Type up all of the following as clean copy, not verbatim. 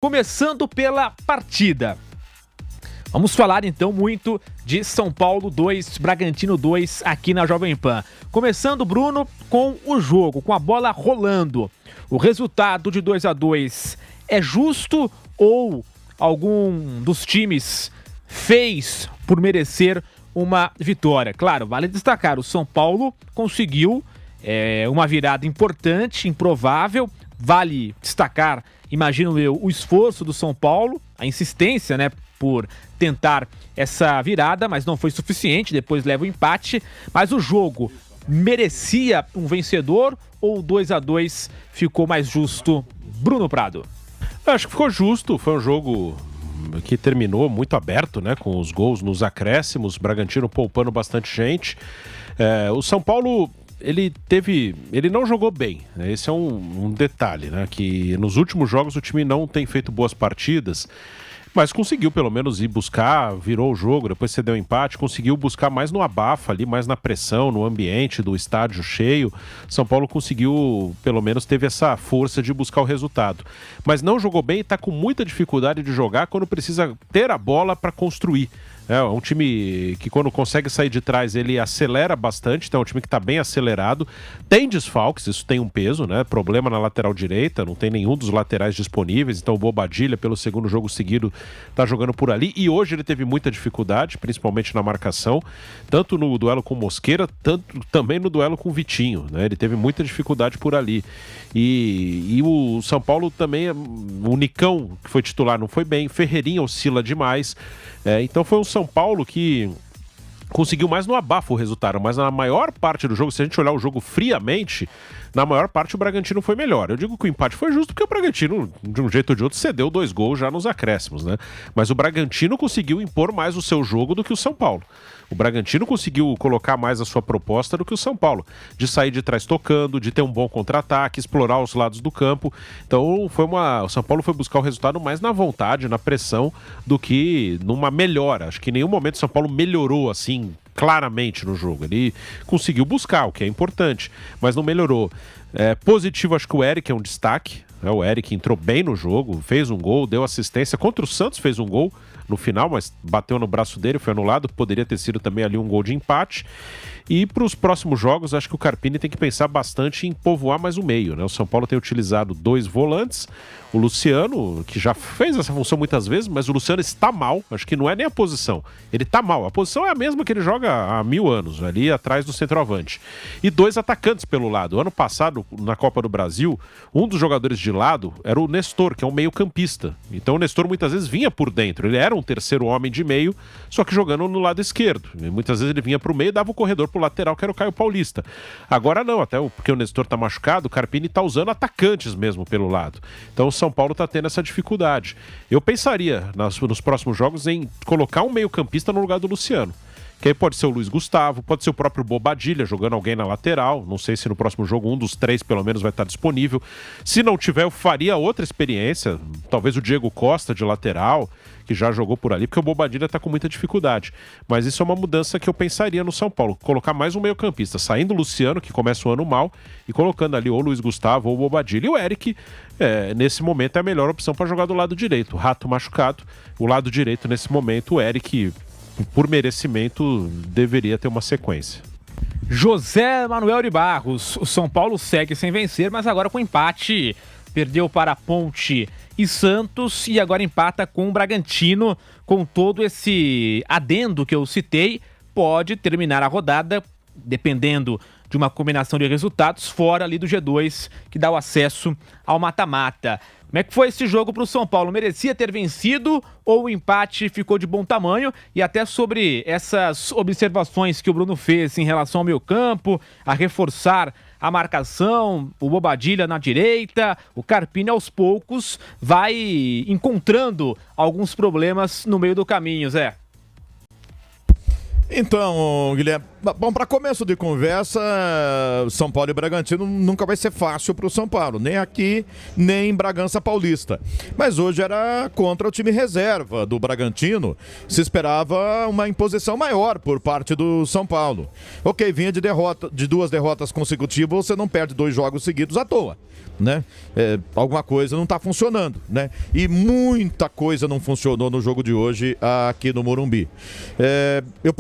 Começando pela partida. Vamos falar então muito de São Paulo 2, Bragantino 2 aqui na Jovem Pan. Começando, Bruno, com o jogo, com a bola rolando. O resultado de 2-2 é justo ou algum dos times fez por merecer uma vitória? Claro, vale destacar, o São Paulo conseguiu uma virada importante, improvável. Vale destacar, imagino eu, o esforço do São Paulo, a insistência, né, por tentar essa virada, mas não foi suficiente, depois leva o empate. Mas o jogo merecia um vencedor ou 2-2 ficou mais justo? Bruno Prado. Acho que ficou justo, foi um jogo que terminou muito aberto, né, com os gols nos acréscimos, Bragantino poupando bastante gente. O São Paulo, ele não jogou bem, né? Esse é um detalhe, né, que nos últimos jogos o time não tem feito boas partidas, mas conseguiu pelo menos ir buscar, virou o jogo, depois cedeu o empate, conseguiu buscar mais no abafa ali, mais na pressão, no ambiente do estádio cheio. São Paulo conseguiu, pelo menos teve essa força de buscar o resultado. Mas não jogou bem e está com muita dificuldade de jogar quando precisa ter a bola para construir. É um time que quando consegue sair de trás ele acelera bastante, então é um time que está bem acelerado, tem desfalques, isso tem um peso, né? Problema na lateral direita, não tem nenhum dos laterais disponíveis, então o Bobadilla pelo segundo jogo seguido está jogando por ali, e hoje ele teve muita dificuldade, principalmente na marcação, tanto no duelo com Mosquera, tanto também no duelo com Vitinho, né? Ele teve muita dificuldade por ali. E o São Paulo também, o Nicão, que foi titular, não foi bem, Ferreirinha oscila demais, então foi um São Paulo que conseguiu mais no abafo o resultado, mas na maior parte do jogo, se a gente olhar o jogo friamente, na maior parte o Bragantino foi melhor. Eu digo que o empate foi justo porque o Bragantino, de um jeito ou de outro, cedeu 2 gols já nos acréscimos, né? Mas o Bragantino conseguiu impor mais o seu jogo do que o São Paulo. O Bragantino conseguiu colocar mais a sua proposta do que o São Paulo, de sair de trás tocando, de ter um bom contra-ataque, explorar os lados do campo. Então o São Paulo foi buscar o resultado mais na vontade, na pressão, do que numa melhora. Acho que em nenhum momento o São Paulo melhorou assim claramente no jogo. Ele conseguiu buscar, o que é importante, mas não melhorou. Positivo, acho que o Eric é um destaque. O Eric entrou bem no jogo, fez um gol, deu assistência. Contra o Santos fez um gol no final, mas bateu no braço dele, foi anulado. Poderia ter sido também ali um gol de empate. E para os próximos jogos, acho que o Carpini tem que pensar bastante em povoar mais o meio, né? O São Paulo tem utilizado 2 volantes, o Luciano, que já fez essa função muitas vezes, mas o Luciano está mal, acho que não é nem a posição, ele está mal, a posição é a mesma que ele joga há 1000 anos, ali atrás do centroavante. E 2 atacantes pelo lado. Ano passado, na Copa do Brasil, um dos jogadores de lado era o Nestor, que é um meio-campista. Então o Nestor muitas vezes vinha por dentro, ele era um terceiro homem de meio, só que jogando no lado esquerdo. E muitas vezes ele vinha para o meio e dava o corredor para o lateral, que era o Caio Paulista. Agora não, até porque o Nestor está machucado, o Carpini está usando atacantes mesmo pelo lado. Então o São Paulo está tendo essa dificuldade. Eu pensaria nos próximos jogos em colocar um meio-campista no lugar do Luciano. Que aí pode ser o Luiz Gustavo, pode ser o próprio Bobadilla jogando alguém na lateral. Não sei se no próximo jogo um dos 3 pelo menos vai estar disponível. Se não tiver, eu faria outra experiência. Talvez o Diego Costa de lateral, que já jogou por ali, porque o Bobadilla está com muita dificuldade. Mas isso é uma mudança que eu pensaria no São Paulo. Colocar mais um meio-campista, saindo o Luciano, que começa o ano mal, e colocando ali ou o Luiz Gustavo ou o Bobadilla. E o Eric, nesse momento, é a melhor opção para jogar do lado direito. O Rato machucado, o lado direito nesse momento, o Eric, por merecimento, deveria ter uma sequência. José Manuel de Barros, o São Paulo segue sem vencer, mas agora com empate. Perdeu para Ponte e Santos e agora empata com o Bragantino. Com todo esse adendo que eu citei, pode terminar a rodada, dependendo de uma combinação de resultados, fora ali do G2, que dá o acesso ao mata-mata. Como é que foi esse jogo para o São Paulo? Merecia ter vencido ou o empate ficou de bom tamanho? E até sobre essas observações que o Bruno fez em relação ao meio campo, a reforçar a marcação, o Bobadilla na direita, o Carpini aos poucos vai encontrando alguns problemas no meio do caminho, Zé. Então, Guilherme, bom, para começo de conversa, São Paulo e Bragantino nunca vai ser fácil para o São Paulo, nem aqui, nem em Bragança Paulista. Mas hoje era contra o time reserva do Bragantino, se esperava uma imposição maior por parte do São Paulo. Ok, vinha de 2 derrotas consecutivas, você não perde 2 jogos seguidos à toa. né? Alguma coisa não está funcionando, né? E muita coisa não funcionou no jogo de hoje aqui no Morumbi. Eu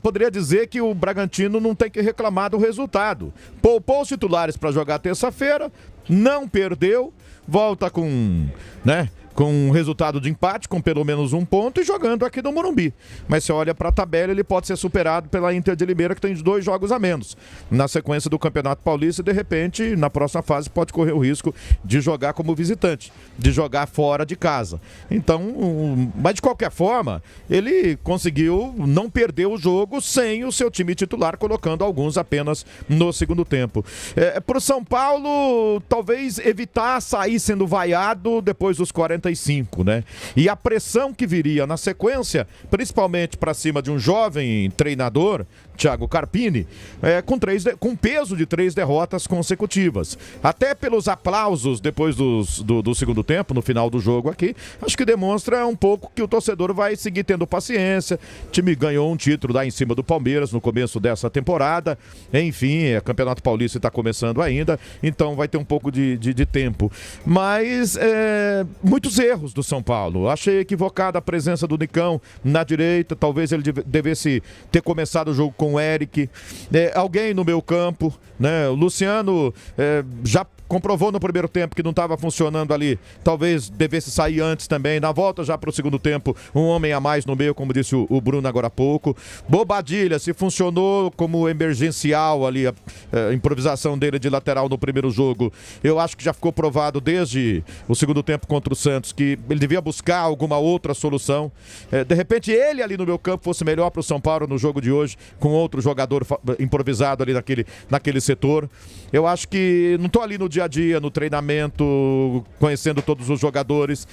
poderia dizer que o Bragantino não tem que reclamar do resultado. Poupou os titulares para jogar terça-feira, não perdeu, volta com, né, com um resultado de empate, com pelo menos um ponto, e jogando aqui no Morumbi. Mas se olha para a tabela, ele pode ser superado pela Inter de Limeira, que tem 2 jogos a menos na sequência do Campeonato Paulista, e de repente, na próxima fase, pode correr o risco de jogar como visitante, de jogar fora de casa. Então, mas de qualquer forma, ele conseguiu não perder o jogo sem o seu time titular, colocando alguns apenas no segundo tempo. Para o São Paulo, talvez evitar sair sendo vaiado depois dos 45, né? E a pressão que viria na sequência, principalmente para cima de um jovem treinador, Thiago Carpini, com peso de 3 derrotas consecutivas. Até pelos aplausos depois do segundo tempo, no final do jogo aqui, acho que demonstra um pouco que o torcedor vai seguir tendo paciência. O time ganhou um título lá em cima do Palmeiras no começo dessa temporada. Enfim, o Campeonato Paulista está começando ainda, então vai ter um pouco de tempo. Mas muitos erros do São Paulo. Achei equivocada a presença do Nicão na direita, talvez ele devesse ter começado o jogo com o Eric, alguém no meio campo, né? O Luciano já comprovou no primeiro tempo que não estava funcionando ali, talvez devesse sair antes também, na volta já para o segundo tempo, um homem a mais no meio, como disse o Bruno agora há pouco. Bobadilha, se funcionou como emergencial ali, a improvisação dele de lateral no primeiro jogo, eu acho que já ficou provado desde o segundo tempo contra o Santos que ele devia buscar alguma outra solução. De repente ele ali no meio campo fosse melhor para o São Paulo no jogo de hoje, com outro jogador improvisado ali naquele setor. Eu acho que não estou ali no dia a dia, no treinamento, conhecendo todos os jogadores.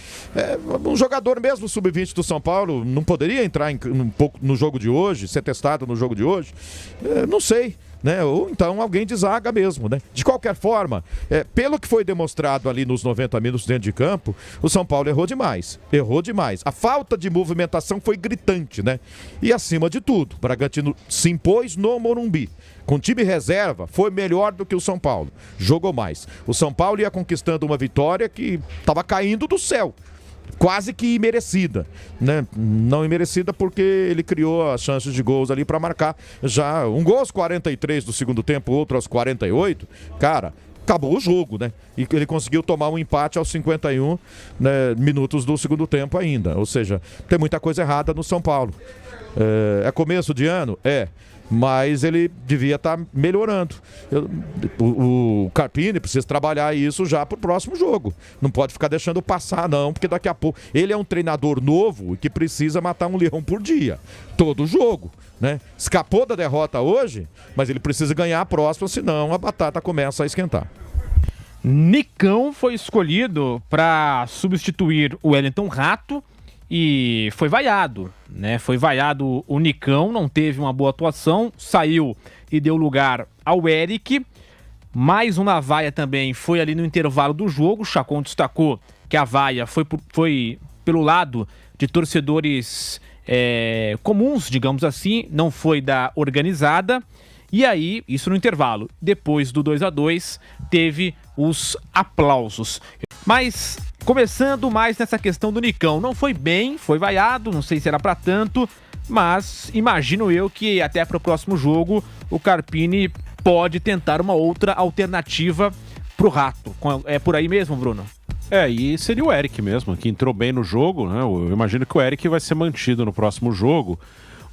Um jogador mesmo sub-20 do São Paulo não poderia entrar um pouco no jogo de hoje, ser testado no jogo de hoje? Não sei, né? Ou então alguém de zaga mesmo, né? De qualquer forma, pelo que foi demonstrado ali nos 90 minutos dentro de campo, o São Paulo errou demais. A falta de movimentação foi gritante, né? E acima de tudo, o Bragantino se impôs no Morumbi. Com time reserva, foi melhor do que o São Paulo. Jogou mais. O São Paulo ia conquistando uma vitória que estava caindo do céu. Quase que imerecida, né? Não imerecida porque ele criou as chances de gols ali para marcar já um gol aos 43 do segundo tempo, outro aos 48. Cara, acabou o jogo, né? E ele conseguiu tomar um empate aos 51, né, minutos do segundo tempo ainda. Ou seja, tem muita coisa errada no São Paulo. É começo de ano? Mas ele devia estar melhorando. O Carpini precisa trabalhar isso já para o próximo jogo. Não pode ficar deixando passar, não, porque daqui a pouco... Ele é um treinador novo que precisa matar um leão por dia. Todo jogo, né? Escapou da derrota hoje, mas ele precisa ganhar a próxima, senão a batata começa a esquentar. Nicão foi escolhido para substituir o Wellington Rato e foi vaiado, né? Foi vaiado o Nicão, não teve uma boa atuação, saiu e deu lugar ao Eric. Mais uma vaia também foi ali no intervalo do jogo. O Chacon destacou que a vaia foi pelo lado de torcedores comuns, digamos assim, não foi da organizada. E aí, isso no intervalo. Depois do 2-2, teve os aplausos. Mas, começando mais nessa questão do Nicão, não foi bem, foi vaiado, não sei se era pra tanto, mas imagino eu que até pro próximo jogo o Carpini pode tentar uma outra alternativa pro Rato. É por aí mesmo, Bruno? E seria o Eric mesmo, que entrou bem no jogo, né? Eu imagino que o Eric vai ser mantido no próximo jogo.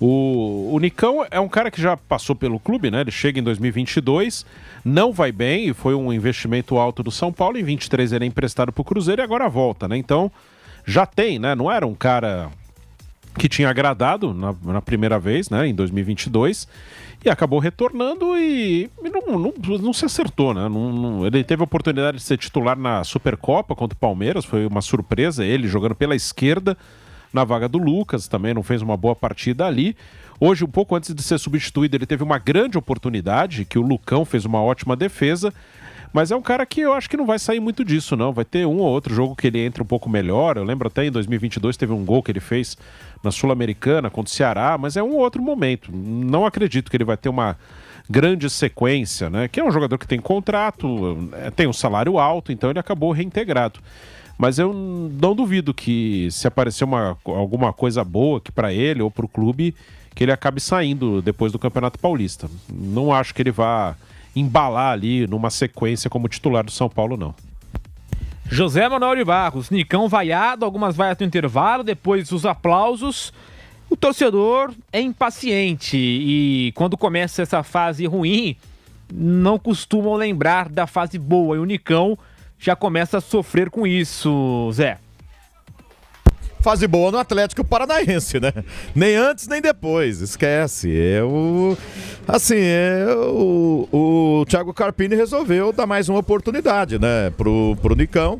O Nicão é um cara que já passou pelo clube, né? Ele chega em 2022, não vai bem, e foi um investimento alto do São Paulo. Em 23 ele é emprestado pro Cruzeiro e agora volta, né? Então, já tem, né? Não era um cara que tinha agradado na primeira vez, né? Em 2022, e acabou retornando e não se acertou, né? Ele teve a oportunidade de ser titular na Supercopa contra o Palmeiras, foi uma surpresa, ele jogando pela esquerda, na vaga do Lucas, também não fez uma boa partida ali. Hoje, um pouco antes de ser substituído, ele teve uma grande oportunidade, que o Lucão fez uma ótima defesa, mas é um cara que eu acho que não vai sair muito disso, não. Vai ter um ou outro jogo que ele entra um pouco melhor. Eu lembro até em 2022 teve um gol que ele fez na Sul-Americana contra o Ceará, mas é um outro momento. Não acredito que ele vai ter uma grande sequência, né? Que é um jogador que tem contrato, tem um salário alto, então ele acabou reintegrado. Mas eu não duvido que se aparecer alguma coisa boa aqui para ele ou para o clube, que ele acabe saindo depois do Campeonato Paulista. Não acho que ele vá embalar ali numa sequência como titular do São Paulo, não. José Manuel de Barros, Nicão vaiado, algumas vaias no intervalo, depois os aplausos. O torcedor é impaciente e quando começa essa fase ruim, não costumam lembrar da fase boa. E o Nicão já começa a sofrer com isso, Zé. Fase boa no Atlético Paranaense, né? Nem antes nem depois, esquece. O Thiago Carpini resolveu dar mais uma oportunidade, né, pro Nicão,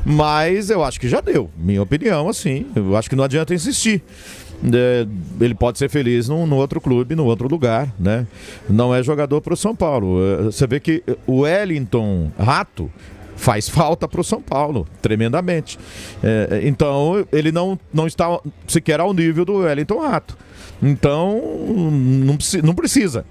mas eu acho que já deu, minha opinião, assim, eu acho que não adianta insistir. Ele pode ser feliz no outro clube, no outro lugar, né? Não é jogador pro São Paulo. Você vê que o Wellington Rato faz falta para o São Paulo, tremendamente. Então, ele não está sequer ao nível do Wellington Rato. Então, não precisa.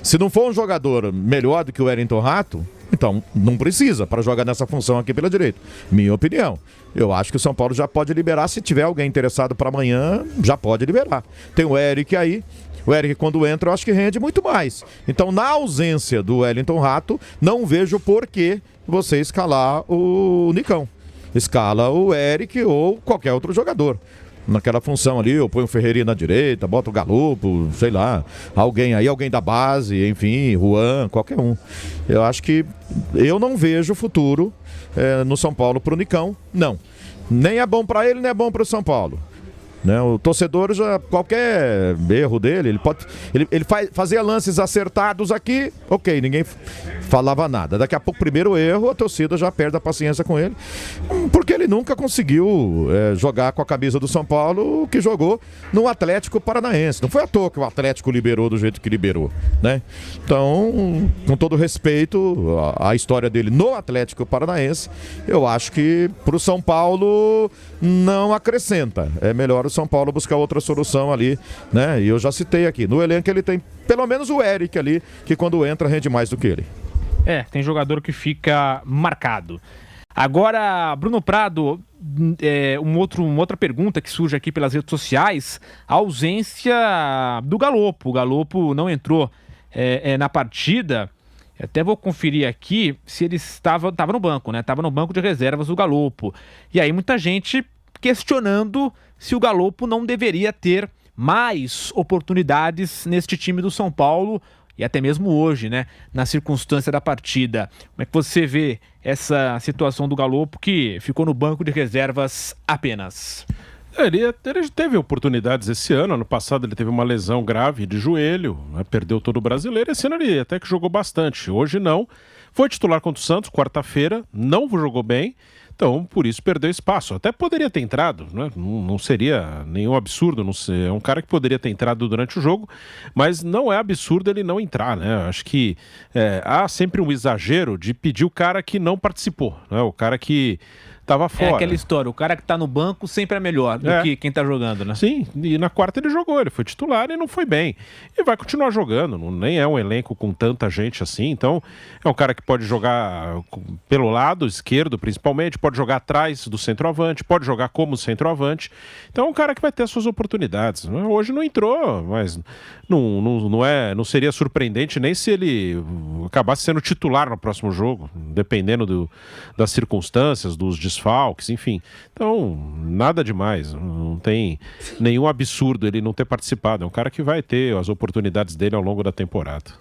Se não for um jogador melhor do que o Wellington Rato, então não precisa para jogar nessa função aqui pela direita. Minha opinião. Eu acho que o São Paulo já pode liberar. Se tiver alguém interessado para amanhã, já pode liberar. Tem o Eric aí. O Eric, quando entra, eu acho que rende muito mais. Então, na ausência do Wellington Rato, não vejo por que você escalar o Nicão. Escala o Eric ou qualquer outro jogador. Naquela função ali, eu ponho o Ferreirinha na direita, boto o Galopo, sei lá, alguém da base, enfim, Juan, qualquer um. Eu acho que eu não vejo futuro no São Paulo pro Nicão, não. Nem é bom para ele, nem é bom pro São Paulo. Né? O torcedor, qualquer erro dele, ele fazia lances acertados aqui, ok, ninguém falava nada. Daqui a pouco, primeiro erro, a torcida já perde a paciência com ele, porque ele nunca conseguiu jogar com a camisa do São Paulo o que jogou no Atlético Paranaense. Não foi à toa que o Atlético liberou do jeito que liberou, né? Então, com todo respeito à história dele no Atlético Paranaense, eu acho que pro São Paulo não acrescenta. É melhor o São Paulo buscar outra solução ali, né? E eu já citei aqui, no elenco ele tem pelo menos o Eric ali, que quando entra rende mais do que ele. Tem jogador que fica marcado. Agora, Bruno Prado, uma outra pergunta que surge aqui pelas redes sociais, a ausência do Galopo. O Galopo não entrou na partida. Até vou conferir aqui se ele estava no banco, né? Estava no banco de reservas o Galopo. E aí muita gente questionando se o Galopo não deveria ter mais oportunidades neste time do São Paulo e até mesmo hoje, né? Na circunstância da partida. Como é que você vê essa situação do Galopo que ficou no banco de reservas apenas? Ele teve oportunidades esse ano passado ele teve uma lesão grave de joelho, né? Perdeu todo o brasileiro, esse ano ele até que jogou bastante, hoje não, foi titular contra o Santos, quarta-feira, não jogou bem, então por isso perdeu espaço, até poderia ter entrado, né? Não seria nenhum absurdo, é um cara que poderia ter entrado durante o jogo, mas não é absurdo ele não entrar, né? Acho que há sempre um exagero de pedir o cara que não participou, né? O cara que tava fora. É aquela história, o cara que tá no banco sempre é melhor do que quem tá jogando, né? Sim, e na quarta ele jogou, ele foi titular e não foi bem. E vai continuar jogando, nem é um elenco com tanta gente assim, então é um cara que pode jogar pelo lado esquerdo, principalmente, pode jogar atrás do centroavante, pode jogar como centroavante. Então é um cara que vai ter as suas oportunidades. Hoje não entrou, mas não seria surpreendente nem se ele acabasse sendo titular no próximo jogo, dependendo das circunstâncias, dos desfalques, enfim. Então, nada demais. Não tem nenhum absurdo ele não ter participado. É um cara que vai ter as oportunidades dele ao longo da temporada.